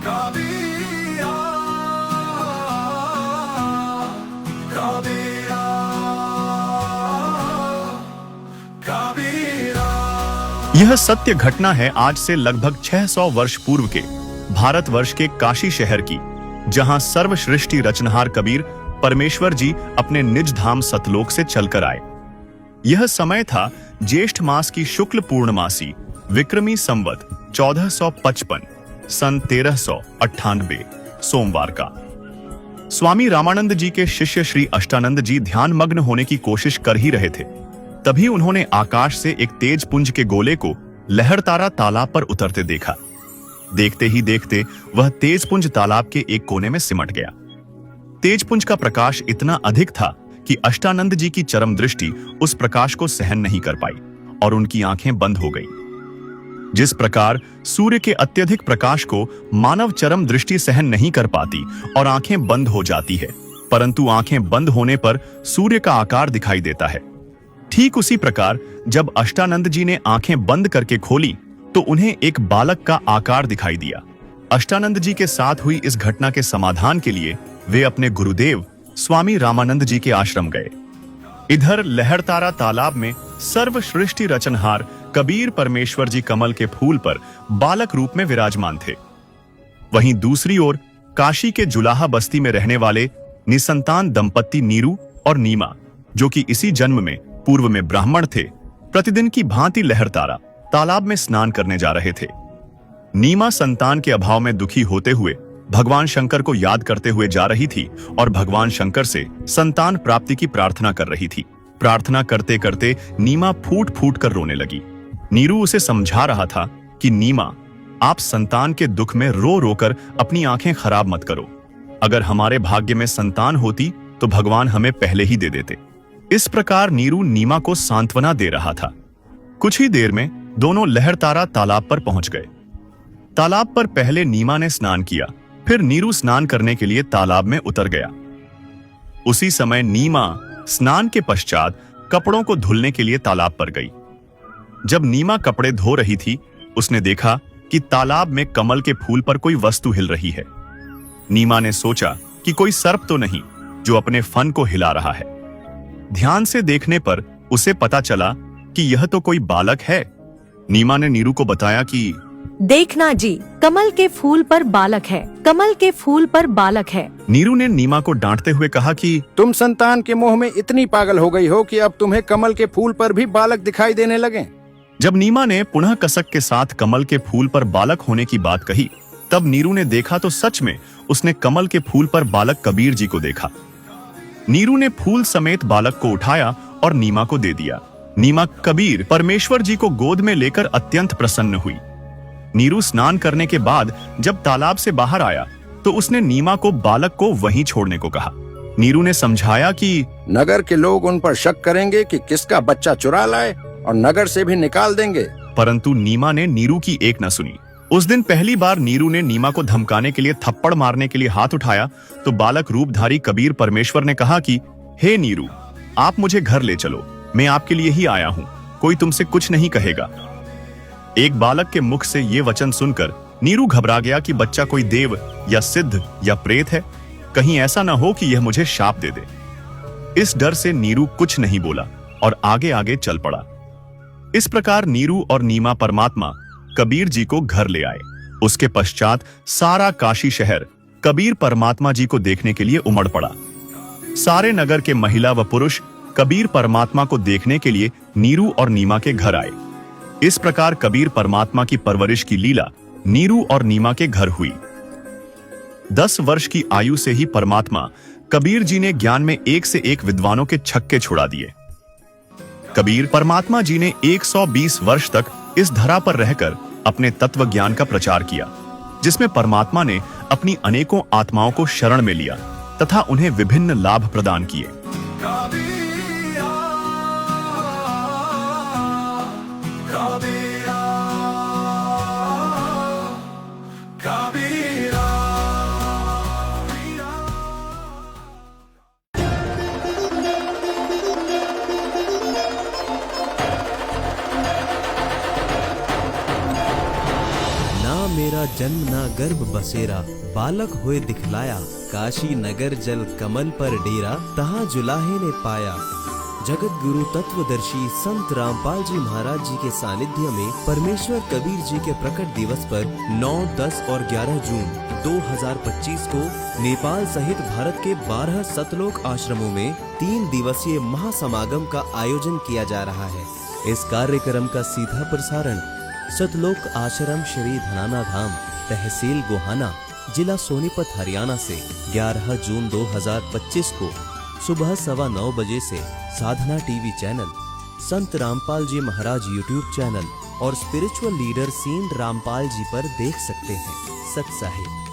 कबीरा, कबीरा, कबीरा। यह सत्य घटना है आज से लगभग 600 वर्ष पूर्व के भारतवर्ष के काशी शहर की, जहां सर्वश्रेष्ठी रचनहार कबीर परमेश्वर जी अपने निज धाम सतलोक से चलकर आए। यह समय था ज्येष्ठ मास की शुक्ल पूर्णमासी विक्रमी संवत 1455 सन 1398 सोमवार का। स्वामी रामानंद जी के शिष्य श्री अष्टानंद जी ध्यान मग्न होने की कोशिश कर ही रहे थे, तभी उन्होंने आकाश से एक तेज पुंज के गोले को लहरतारा तालाब पर उतरते देखा। देखते ही देखते वह तेज पुंज तालाब के एक कोने में सिमट गया। तेज पुंज का प्रकाश इतना अधिक था कि अष्टानंद जी की चरम दृष्टि उस प्रकाश को सहन नहीं कर पाई और उनकी आंखें बंद हो गईं। जिस प्रकार सूर्य के अत्यधिक प्रकाश को मानव चरम दृष्टि सहन नहीं कर पाती और आंखें बंद हो जाती है, परंतु आंखें बंद होने पर सूर्य का आकार दिखाई देता है, ठीक उसी प्रकार जब अष्टानंद जी ने आंखें बंद करके खोली तो उन्हें एक बालक का आकार दिखाई दिया। अष्टानंद जी के साथ हुई इस घटना के समाधान के लिए वे अपने गुरुदेव स्वामी रामानंद जी के आश्रम गए। इधर लहरतारा तालाब में सर्वश्रेष्ठी रचनहार कबीर परमेश्वर जी कमल के फूल पर बालक रूप में विराजमान थे। वहीं दूसरी ओर काशी के जुलाहा बस्ती में रहने वाले निसंतान दंपत्ति नीरू और नीमा, जो कि इसी जन्म में पूर्व में ब्राह्मण थे, प्रतिदिन की भांति लहरतारा तालाब में स्नान करने जा रहे थे। नीमा संतान के अभाव में दुखी होते हुए भगवान शंकर को याद करते हुए जा रही थी और भगवान शंकर से संतान प्राप्ति की प्रार्थना कर रही थी। प्रार्थना करते करते नीमा फूट फूट कर रोने लगी। नीरू उसे समझा रहा था कि नीमा, आप संतान के दुख में रो रोकर अपनी आंखें खराब मत करो। अगर हमारे भाग्य में संतान होती तो भगवान हमें पहले ही दे देते। इस प्रकार नीरू नीमा को सांत्वना दे रहा था। कुछ ही देर में दोनों लहरतारा तालाब पर पहुंच गए। तालाब पर पहले नीमा ने स्नान किया, फिर नीरू स्नान करने के लिए तालाब में उतर गया। उसी समय नीमा स्नान के पश्चात कपड़ों को धुलने के लिए तालाब पर गई। जब नीमा कपड़े धो रही थी, उसने देखा कि तालाब में कमल के फूल पर कोई वस्तु हिल रही है। नीमा ने सोचा कि कोई सर्प तो नहीं जो अपने फन को हिला रहा है। ध्यान से देखने पर उसे पता चला कि यह तो कोई बालक है। नीमा ने नीरू को बताया कि देखना जी, कमल के फूल पर बालक है, कमल के फूल पर बालक है। नीरू ने नीमा को डांटते हुए कहा कि तुम संतान के मोह में इतनी पागल हो गई हो कि अब तुम्हें कमल के फूल पर भी बालक दिखाई देने लगे। जब नीमा ने पुनः कसक के साथ कमल के फूल पर बालक होने की बात कही, तब नीरू ने देखा तो सच में उसने कमल के फूल पर बालक कबीर जी को देखा। नीरू ने फूल समेत बालक को उठाया और नीमा को दे दिया। नीमा कबीर परमेश्वर जी को गोद में लेकर अत्यंत प्रसन्न हुई। नीरू स्नान करने के बाद जब तालाब से बाहर आया तो उसने नीमा को बालक को वहीं छोड़ने को कहा। नीरू ने समझाया कि नगर के लोग उन पर शक करेंगे कि किसका बच्चा चुरा लाए और नगर से भी निकाल देंगे। परंतु नीमा ने नीरू की एक न सुनी। उस दिन पहली बार नीरू ने नीमा को धमकाने के लिए थप्पड़ मारने के लिए हाथ उठाया तो बालक रूपधारी कबीर परमेश्वर ने कहा कि हे नीरू, आप मुझे घर ले चलो, मैं आपके लिए ही आया हूँ, कोई तुमसे कुछ नहीं कहेगा। एक बालक के मुख से ये वचन सुनकर नीरू घबरा गया कि बच्चा कोई देव या सिद्ध या प्रेत है, कहीं ऐसा न हो कि यह मुझे शाप दे दे। इस डर से नीरू कुछ नहीं बोला और आगे आगे चल पड़ा। इस प्रकार नीरू और नीमा परमात्मा कबीर जी को घर ले आए। उसके पश्चात सारा काशी शहर कबीर परमात्मा जी को देखने के लिए उमड़ पड़ा। सारे नगर के महिला व पुरुष कबीर परमात्मा को देखने के लिए नीरू और नीमा के घर आए। इस प्रकार कबीर परमात्मा की परवरिश की लीला नीरू और नीमा के घर हुई। 10 वर्ष की आयु से ही परमात्मा कबीर जी ने ज्ञान में एक से एक विद्वानों के छक्के छुड़ा दिए। कबीर परमात्मा जी ने 120 वर्ष तक इस धरा पर रहकर अपने तत्व ज्ञान का प्रचार किया, जिसमें परमात्मा ने अपनी अनेकों आत्माओं को शरण में लिया तथा उन्हें विभिन्न लाभ प्रदान किए। मेरा जन्म ना गर्भ बसेरा, बालक होए दिखलाया, काशी नगर जल कमल पर डेरा, तहाँ जुलाहे ने पाया। जगत गुरु तत्वदर्शी संत रामपाल जी महाराज जी के सानिध्य में परमेश्वर कबीर जी के प्रकट दिवस पर 9, 10 और 11 जून 2025 को नेपाल सहित भारत के 12 सतलोक आश्रमों में 3 दिवसीय महासमागम का आयोजन किया जा रहा है। इस कार्यक्रम का सीधा प्रसारण सतलोक आश्रम श्री धनाना धाम, तहसील गोहाना, जिला सोनीपत, हरियाणा से 11 जून 2025 को सुबह 9:15 बजे से साधना टीवी चैनल, संत रामपाल जी महाराज यूट्यूब चैनल और spiritual leader scene Rampal ji पर देख सकते हैं। सत साहिब।